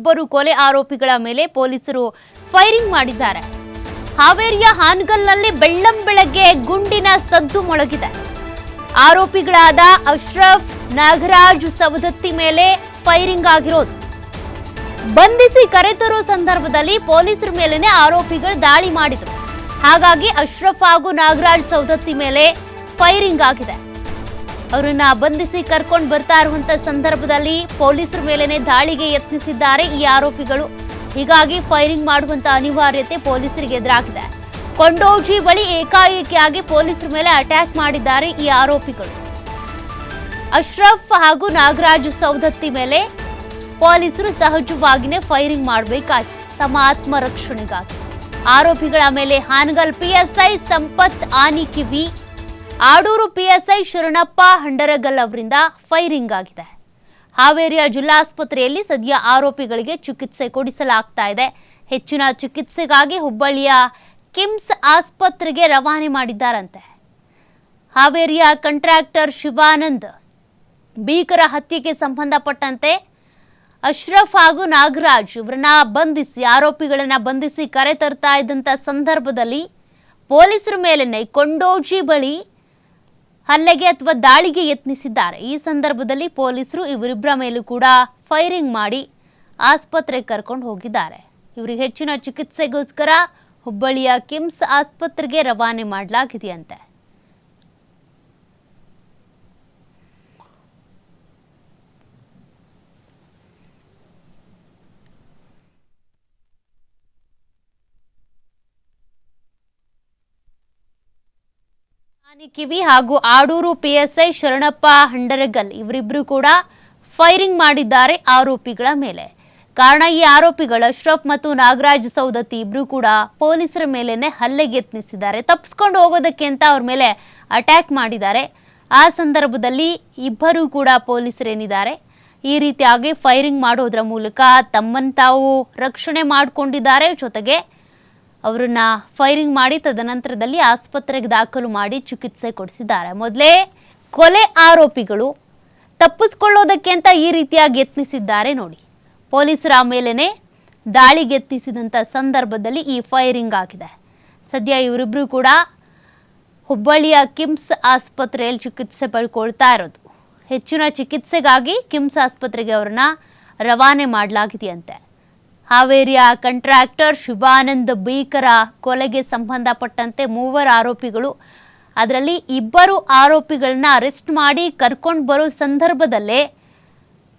ಇಬ್ಬರು ಕೊಲೆ ಆರೋಪಿಗಳ ಮೇಲೆ ಪೊಲೀಸರು ಫೈರಿಂಗ್ ಮಾಡಿದ್ದಾರೆ. ಹಾವೇರಿಯ ಹಾನಗಲ್ನಲ್ಲಿ ಬೆಳ್ಳಂಬೆಳಗ್ಗೆ ಗುಂಡಿನ ಸದ್ದು ಮೊಳಗಿದೆ. ಆರೋಪಿಗಳಾದ ಅಶ್ರಫ್, ನಾಗರಾಜ್, ಸವದತ್ತಿ ಮೇಲೆ ಫೈರಿಂಗ್ ಆಗಿರೋದು. ಬಂಧಿಸಿ ಕರೆತರೋ ಸಂದರ್ಭದಲ್ಲಿ ಪೊಲೀಸರ ಮೇಲೆನೆ ಆರೋಪಿಗಳು ದಾಳಿ ಮಾಡಿದರು. ಹಾಗಾಗಿ ಅಶ್ರಫ್ ಹಾಗೂ ನಾಗರಾಜ್, ಸವದತ್ತಿ ಮೇಲೆ ಫೈರಿಂಗ್ ಆಗಿದೆ. ಅವರನ್ನ ಬಂಧಿಸಿ ಕರ್ಕೊಂಡು ಬರ್ತಾ ಇರುವಂತ ಸಂದರ್ಭದಲ್ಲಿ ಪೊಲೀಸರ ಮೇಲೆನೆ ದಾಳಿಗೆ ಯತ್ನಿಸಿದ್ದಾರೆ ಈ ಆರೋಪಿಗಳು. ಹೀಗಾಗಿ ಫೈರಿಂಗ್ ಮಾಡುವಂತ ಅನಿವಾರ್ಯತೆ ಪೊಲೀಸರಿಗೆ ಎದುರಾಗಿದೆ. ಕೊಂಡೋಜಿ ಬಳಿ ಏಕಾಏಕಿಯಾಗಿ ಪೊಲೀಸರ ಮೇಲೆ ಅಟ್ಯಾಕ್ ಮಾಡಿದ್ದಾರೆ ಈ ಆರೋಪಿಗಳು. ಅಶ್ರಫ್ ಹಾಗೂ ನಾಗರಾಜ್, ಸವದತ್ತಿ ಮೇಲೆ ಪೊಲೀಸರು ಸಹಜವಾಗಿಯೇ ಫೈರಿಂಗ್ ಮಾಡಬೇಕಾಗಿತ್ತು ತಮ್ಮ ಆತ್ಮರಕ್ಷಣೆಗಾಗಿ. ಆರೋಪಿಗಳ ಮೇಲೆ ಹಾನಗಲ್ ಪಿಎಸ್ಐ ಸಂಪತ್ ಆನಿಕಿವಿ, ಆಡೂರು ಪಿಎಸ್ಐ ಶರಣಪ್ಪ ಹಂಡರಗಲ್ ಅವರಿಂದ ಫೈರಿಂಗ್ ಆಗಿದೆ. ಹಾವೇರಿಯ ಜಿಲ್ಲಾಸ್ಪತ್ರೆಯಲ್ಲಿ ಸದ್ಯ ಆರೋಪಿಗಳಿಗೆ ಚಿಕಿತ್ಸೆ ಕೊಡಿಸಲಾಗ್ತಾ ಇದೆ. ಹೆಚ್ಚಿನ ಚಿಕಿತ್ಸೆಗಾಗಿ ಹುಬ್ಬಳ್ಳಿಯ ಕಿಮ್ಸ್ ಆಸ್ಪತ್ರೆಗೆ ರವಾನೆ ಮಾಡಿದ್ದಾರಂತೆ. ಹಾವೇರಿಯ ಕಾಂಟ್ರಾಕ್ಟರ್ ಶಿವಾನಂದ್ ಭೀಕರ ಹತ್ಯೆಗೆ ಸಂಬಂಧಪಟ್ಟಂತೆ ಅಶ್ರಫ್ ಹಾಗೂ ನಾಗರಾಜ್ ಇವರನ್ನ ಬಂಧಿಸಿ ಆರೋಪಿಗಳನ್ನ ಬಂಧಿಸಿ ಕರೆ ತರ್ತಾ ಇದ್ದಂಥ ಸಂದರ್ಭದಲ್ಲಿ ಪೊಲೀಸರ ಮೇಲೆನೆ ಕೊಂಡೋಜಿ ಬಳಿ ಹಲ್ಲೆಗೆ ಅಥವಾ ದಾಳಿಗೆ ಯತ್ನಿಸಿದ್ದಾರೆ. ಈ ಸಂದರ್ಭದಲ್ಲಿ ಪೊಲೀಸರು ಇವರಿಬ್ಬರ ಮೇಲೂ ಕೂಡ ಫೈರಿಂಗ್ ಮಾಡಿ ಆಸ್ಪತ್ರೆಗೆ ಕರ್ಕೊಂಡು ಹೋಗಿದ್ದಾರೆ. ಇವರಿಗೆ ಹೆಚ್ಚಿನ ಚಿಕಿತ್ಸೆಗೋಸ್ಕರ ಹುಬ್ಬಳ್ಳಿಯ ಕಿಮ್ಸ್ ಆಸ್ಪತ್ರೆಗೆ ರವಾನೆ ಮಾಡಲಾಗಿದೆಯಂತೆ. ಕಿವಿ ಹಾಗೂ ಆಡೂರು ಪಿಎಸ್ಐ ಶರಣಪ್ಪ ಹಂಡರಗಲ್ ಇವರಿಬ್ರು ಕೂಡ ಫೈರಿಂಗ್ ಮಾಡಿದ್ದಾರೆ ಆರೋಪಿಗಳ ಮೇಲೆ. ಕಾರಣ ಈ ಆರೋಪಿಗಳು ಅಶ್ರಫ್ ಮತ್ತು ನಾಗರಾಜ್, ಸವದತ್ತಿ ಇಬ್ರು ಕೂಡ ಪೊಲೀಸರ ಮೇಲೇನೆ ಹಲ್ಲೆಗೆ ಯತ್ನಿಸಿದ್ದಾರೆ. ತಪ್ಪಿಸ್ಕೊಂಡು ಹೋಗೋದಕ್ಕೆ ಅಂತ ಅವ್ರ ಮೇಲೆ ಅಟ್ಯಾಕ್ ಮಾಡಿದ್ದಾರೆ. ಆ ಸಂದರ್ಭದಲ್ಲಿ ಇಬ್ಬರು ಕೂಡ ಪೊಲೀಸರೇನಿದ್ದಾರೆ ಈ ರೀತಿಯಾಗಿ ಫೈರಿಂಗ್ ಮಾಡೋದ್ರ ಮೂಲಕ ತಮ್ಮನ್ನು ತಾವು ರಕ್ಷಣೆ ಮಾಡಿಕೊಂಡಿದ್ದಾರೆ. ಜೊತೆಗೆ ಅವರನ್ನ ಫೈರಿಂಗ್ ಮಾಡಿ ತದನಂತರದಲ್ಲಿ ಆಸ್ಪತ್ರೆಗೆ ದಾಖಲು ಮಾಡಿ ಚಿಕಿತ್ಸೆ ಕೊಡಿಸಿದ್ದಾರೆ. ಮೊದಲೇ ಕೊಲೆ ಆರೋಪಿಗಳು ತಪ್ಪಿಸ್ಕೊಳ್ಳೋದಕ್ಕೆ ಅಂತ ಈ ರೀತಿಯಾಗಿ ಯತ್ನಿಸಿದ್ದಾರೆ ನೋಡಿ. ಪೊಲೀಸರ ಮೇಲೇನೆ ದಾಳಿಗೆ ಯತ್ನಿಸಿದಂಥ ಸಂದರ್ಭದಲ್ಲಿ ಈ ಫೈರಿಂಗ್ ಆಗಿದೆ. ಸದ್ಯ ಇವರಿಬ್ಬರು ಕೂಡ ಹುಬ್ಬಳ್ಳಿಯ ಕಿಮ್ಸ್ ಆಸ್ಪತ್ರೆಯಲ್ಲಿ ಚಿಕಿತ್ಸೆ ಪಡ್ಕೊಳ್ತಾ ಇರೋದು. ಹೆಚ್ಚಿನ ಚಿಕಿತ್ಸೆಗಾಗಿ ಕಿಮ್ಸ್ ಆಸ್ಪತ್ರೆಗೆ ಅವರನ್ನ ರವಾನೆ ಮಾಡಲಾಗಿದೆಯಂತೆ. ಹಾವೇರಿಯ ಕಾಂಟ್ರಾಕ್ಟರ್ ಶಿವಾನಂದ್ ಭೀಕರ ಕೊಲೆಗೆ ಸಂಬಂಧಪಟ್ಟಂತೆ 3 ಆರೋಪಿಗಳು, ಅದರಲ್ಲಿ 2 ಆರೋಪಿಗಳನ್ನ ಅರೆಸ್ಟ್ ಮಾಡಿ ಕರ್ಕೊಂಡು ಬರೋ ಸಂದರ್ಭದಲ್ಲೇ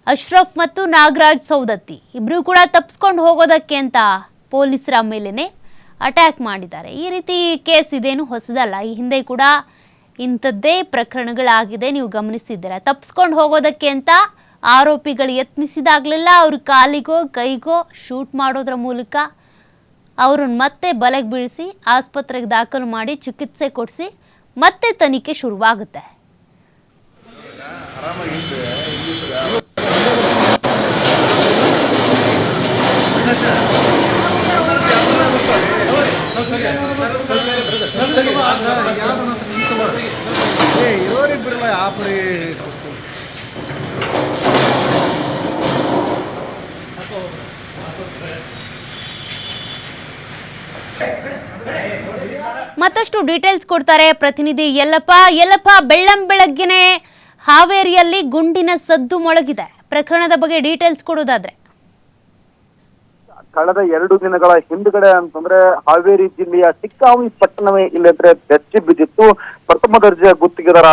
ಅಶ್ರಫ್ ಮತ್ತು ನಾಗರಾಜ್, ಸವದತ್ತಿ ಇಬ್ಬರು ಕೂಡ ತಪ್ಪಿಸ್ಕೊಂಡು ಹೋಗೋದಕ್ಕೆ ಅಂತ ಪೊಲೀಸರ ಮೇಲೇನೆ ಅಟ್ಯಾಕ್ ಮಾಡಿದ್ದಾರೆ. ಈ ರೀತಿ ಕೇಸ್ ಇದೇನು ಹೊಸದಲ್ಲ. ಈ ಹಿಂದೆ ಕೂಡ ಇಂಥದ್ದೇ ಪ್ರಕರಣಗಳಾಗಿದೆ, ನೀವು ಗಮನಿಸಿದ್ದೀರಾ. ತಪ್ಪಿಸ್ಕೊಂಡು ಹೋಗೋದಕ್ಕೆ ಅಂತ ಆರೋಪಿಗಳು ಯತ್ನಿಸಿದಾಗಲೆಲ್ಲ ಅವ್ರ ಕಾಲಿಗೋ ಕೈಗೋ ಶೂಟ್ ಮಾಡೋದ್ರ ಮೂಲಕ ಅವ್ರನ್ನ ಮತ್ತೆ ಬಲೆಗೆ ಬೀಳಿಸಿ ಆಸ್ಪತ್ರೆಗೆ ದಾಖಲು ಮಾಡಿ ಚಿಕಿತ್ಸೆ ಕೊಡಿಸಿ ಮತ್ತೆ ತನಿಖೆ ಶುರುವಾಗುತ್ತೆ. ಮತ್ತಷ್ಟು ಡೀಟೇಲ್ಸ್ ಕೊಡ್ತಾರೆ ಪ್ರತಿನಿಧಿ ಯಲ್ಲಪ್ಪ. ಬೆಳ್ಳಂಬೆಳಗ್ಗೆನೆ ಹಾವೇರಿಯಲ್ಲಿ ಗುಂಡಿನ ಸದ್ದು ಮೊಳಗಿದೆ. ಪ್ರಕರಣದ ಬಗ್ಗೆ ಡೀಟೇಲ್ಸ್ ಕೊಡೋದಾದ್ರೆ, ಕಳೆದ 2 ದಿನಗಳ ಹಿಂದ್ಗಡೆ ಅಂತಂದ್ರೆ ಹಾವೇರಿ ಜಿಲ್ಲೆಯ ಚಿಕ್ಕಾವಿ ಪಟ್ಟಣವೇ ಇಲ್ಲಂದ್ರೆ ಬೆಚ್ಚಿ ಬಿದ್ದಿತ್ತು. ಪ್ರಥಮ ದರ್ಜೆಯ ಗುತ್ತಿಗೆದಾರ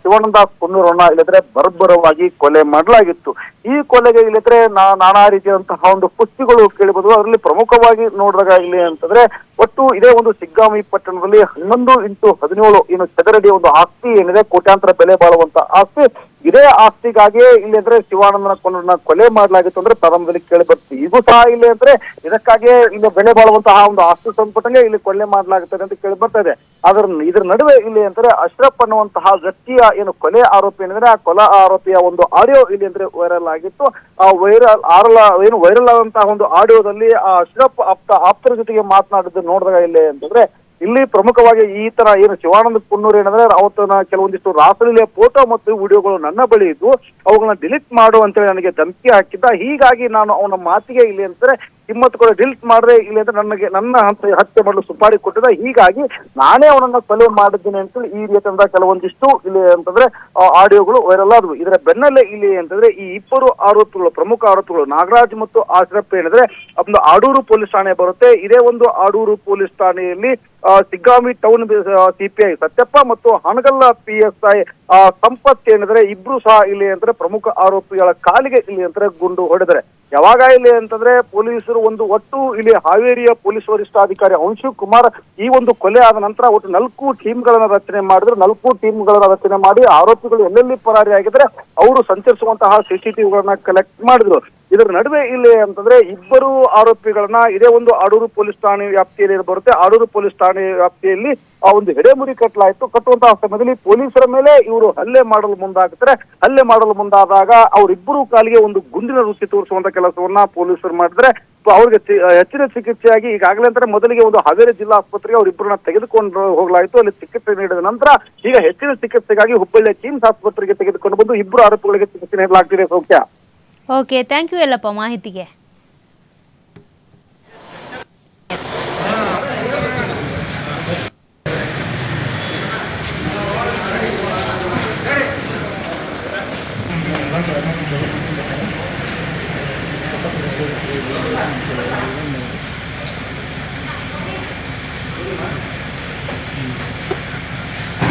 ಶಿವಾನಂದ ಕೊನ್ನೂರನ್ನ ಇಲ್ಲಂದ್ರೆ ಬರ್ಬರವಾಗಿ ಕೊಲೆ ಮಾಡಲಾಗಿತ್ತು. ಈ ಕೊಲೆಗೆ ಇಲ್ಲಂದ್ರೆ ನಾನಾ ರೀತಿಯಾದಂತಹ ಒಂದು ಪುಷ್ಟಿಗಳು ಕೇಳಿಬಹುದು. ಅದರಲ್ಲಿ ಪ್ರಮುಖವಾಗಿ ನೋಡಿದಾಗ ಇಲ್ಲಿ ಅಂತಂದ್ರೆ ಒಟ್ಟು ಇದೇ ಒಂದು ಶಿಗ್ಗಾಂವಿ ಪಟ್ಟಣದಲ್ಲಿ 11x17 ಏನು ಚದರಡಿ ಒಂದು ಆಸ್ತಿ ಏನಿದೆ, ಕೋಟ್ಯಾಂತರ ಬೆಲೆ ಬಾಳುವಂತ ಆಸ್ತಿ, ಇದೇ ಆಸ್ತಿಗಾಗಿ ಇಲ್ಲಿ ಅಂದ್ರೆ ಶಿವಾನಂದನ ಕೊಲೆ ಮಾಡಲಾಗಿತ್ತು ಅಂದ್ರೆ ಪ್ರಾರಂಭದಲ್ಲಿ ಕೇಳಿ ಬರ್ತದೆ. ಇದು ಸಹ ಇಲ್ಲಿ ಅಂದ್ರೆ ಇದಕ್ಕಾಗಿ ಇಲ್ಲಿ ಬೆಲೆ ಬಾಳುವಂತಹ ಒಂದು ಆಸ್ತಿ ಸಂಪುಟಕ್ಕೆ ಇಲ್ಲಿ ಕೊಲೆ ಮಾಡಲಾಗುತ್ತದೆ ಅಂತ ಕೇಳಿ ಬರ್ತಾ ಇದೆ. ಇದ್ರ ನಡುವೆ ಇಲ್ಲಿ ಅಂದ್ರೆ ಅಶ್ರಫ್ ಅನ್ನುವಂತಹ ವ್ಯಕ್ತಿಯ ಏನು ಕೊಲೆ ಆರೋಪಿ ಏನಿದ್ರೆ ಆ ಕೊಲೆ ಆರೋಪಿಯ ಒಂದು ಆಡಿಯೋ ಇಲ್ಲಿ ಅಂದ್ರೆ ವೈರಲ್ ಆಗಿತ್ತು. ಆ ವೈರಲ್ ಆದಂತಹ ಒಂದು ಆಡಿಯೋದಲ್ಲಿ ಆ ಅಶ್ರಫ್ ಆಪ್ತರ ಜೊತೆಗೆ ಮಾತನಾಡಿದ್ದು ನೋಡಿದಾಗ ಇಲ್ಲಿ ಅಂತಂದ್ರೆ ಇಲ್ಲಿ ಪ್ರಮುಖವಾಗಿ ಈ ತರ ಏನು ಶಿವಾನಂದ ಕುನ್ನೂರ್ ಏನಂದ್ರೆ ಅವತ್ತಿನ ಕೆಲವೊಂದಿಷ್ಟು ರಾಸಲೀಲೆಯ ಫೋಟೋ ಮತ್ತು ವಿಡಿಯೋಗಳು ನನ್ನ ಬಳಿ ಇದ್ದು ಅವುಗಳನ್ನ ಡಿಲೀಟ್ ಮಾಡು ಅಂತೇಳಿ ನನಗೆ ಧಮಕಿ ಹಾಕಿದ್ದ. ಹೀಗಾಗಿ ನಾನು ಅವನ ಮಾತಿಗೆ ಇಲ್ಲಿ ಅಂದ್ರೆ ಕಿಮ್ಮತ್ತು ಕೂಡ ಡಿಲೀಟ್ ಮಾಡ್ರೆ ಇಲ್ಲಿ ಅಂದ್ರೆ ನನ್ನ ಹತ್ಯೆ ಮಾಡಲು ಸುಪಾರಿ ಕೊಟ್ಟಿದ್ದ. ಹೀಗಾಗಿ ನಾನೇ ಅವನನ್ನ ಕೊಲೆ ಮಾಡಿದ್ದೀನಿ ಅಂತೇಳಿ ಈ ರೀತಿಯಿಂದ ಕೆಲವೊಂದಿಷ್ಟು ಇಲ್ಲಿ ಅಂತಂದ್ರೆ ಆಡಿಯೋಗಳು ವೈರಲ್ ಆದವು. ಇದರ ಬೆನ್ನಲ್ಲೇ ಇಲ್ಲಿ ಅಂತಂದ್ರೆ ಈ ಇಬ್ಬರು ಆರೋಪಿಗಳು, ಪ್ರಮುಖ ಆರೋಪಿಗಳು ನಾಗರಾಜ್ ಮತ್ತು ಆಶ್ರಫ್ ಏನಿದ್ರೆ ಒಂದು ಆಡೂರು ಪೊಲೀಸ್ ಠಾಣೆ ಬರುತ್ತೆ. ಇದೇ ಒಂದು ಆಡೂರು ಪೊಲೀಸ್ ಠಾಣೆಯಲ್ಲಿ ಸಿಗ್ಗಾಂವಿ ಟೌನ್ ಸಿಪಿಐ ಸತ್ಯಪ್ಪ ಮತ್ತು ಹನಗಲ್ಲ PSI ಸಂಪತ್ ಏನಿದ್ರೆ ಇಬ್ರು ಸಹ ಇಲ್ಲಿ ಅಂದ್ರೆ ಪ್ರಮುಖ ಆರೋಪಿಗಳ ಕಾಲಿಗೆ ಇಲ್ಲಿ ಅಂದ್ರೆ ಗುಂಡು ಹೊಡೆದರೆ. ಯಾವಾಗ ಇಲ್ಲಿ ಅಂತಂದ್ರೆ ಪೊಲೀಸರು ಒಟ್ಟು ಇಲ್ಲಿ ಹಾವೇರಿಯ ಪೊಲೀಸ್ ವರಿಷ್ಠಾಧಿಕಾರಿ ಅಂಶು ಕುಮಾರ್ ಈ ಒಂದು ಕೊಲೆ ಆದ ನಂತರ ಒಟ್ಟು 4 ಟೀಮ್ಗಳನ್ನ ರಚನೆ ಮಾಡಿದ್ರು. 4 ಟೀಮ್ಗಳನ್ನ ರಚನೆ ಮಾಡಿ ಆರೋಪಿಗಳು ಎಲ್ಲೆಲ್ಲಿ ಪರಾರಿಯಾಗಿದ್ರೆ ಅವರು ಸಂಚರಿಸುವಂತಹ CCTVಗಳನ್ನ ಕಲೆಕ್ಟ್ ಮಾಡಿದ್ರು. ಇದರ ನಡುವೆ ಇಲ್ಲಿ ಅಂತಂದ್ರೆ ಇಬ್ಬರು ಆರೋಪಿಗಳನ್ನ ಇದೇ ಒಂದು ಆಡೂರು ಪೊಲೀಸ್ ಠಾಣೆ ವ್ಯಾಪ್ತಿಯಲ್ಲಿ ಬರುತ್ತೆ. ಆಡೂರು ಪೊಲೀಸ್ ಠಾಣೆ ವ್ಯಾಪ್ತಿಯಲ್ಲಿ ಒಂದು ಹೆಡೆಮುರಿ ಕಟ್ಟುವಂತಹ ಸಮಯದಲ್ಲಿ ಪೊಲೀಸರ ಮೇಲೆ ಇವರು ಹಲ್ಲೆ ಮಾಡಲು ಮುಂದಾಗ್ತಾರೆ. ಹಲ್ಲೆ ಮಾಡಲು ಮುಂದಾದಾಗ ಅವರಿಬ್ಬರು ಕಾಲಿಗೆ ಒಂದು ಗುಂಡಿನ ರುಚಿ ತೋರಿಸುವಂತ ಕೆಲಸವನ್ನ ಪೊಲೀಸರು ಮಾಡಿದ್ರೆ ಅವ್ರಿಗೆ ಹೆಚ್ಚಿನ ಚಿಕಿತ್ಸೆಯಾಗಿ ಈಗಾಗಲೇ ಅಂದ್ರೆ ಮೊದಲಿಗೆ ಒಂದು ಹಾವೇರಿ ಜಿಲ್ಲಾ ಆಸ್ಪತ್ರೆಗೆ ಅವರಿಬ್ಬರನ್ನ ತೆಗೆದುಕೊಂಡು ಹೋಗಲಾಯಿತು. ಅಲ್ಲಿ ಚಿಕಿತ್ಸೆ ನೀಡಿದ ನಂತರ ಈಗ ಹೆಚ್ಚಿನ ಚಿಕಿತ್ಸೆಗಾಗಿ ಹುಬ್ಬಳ್ಳಿಯ ಕಿಮ್ಸ್ ಆಸ್ಪತ್ರೆಗೆ ತೆಗೆದುಕೊಂಡು ಬಂದು ಇಬ್ಬರು ಆರೋಪಿಗಳಿಗೆ ಚಿಕಿತ್ಸೆ ನೀಡಲಾಗ್ತಿದೆ. ಸೌಖ್ಯ. ಓಕೆ, ಥ್ಯಾಂಕ್ ಯು ಯಲ್ಲಪ್ಪ ಮಾಹಿತಿಗೆ.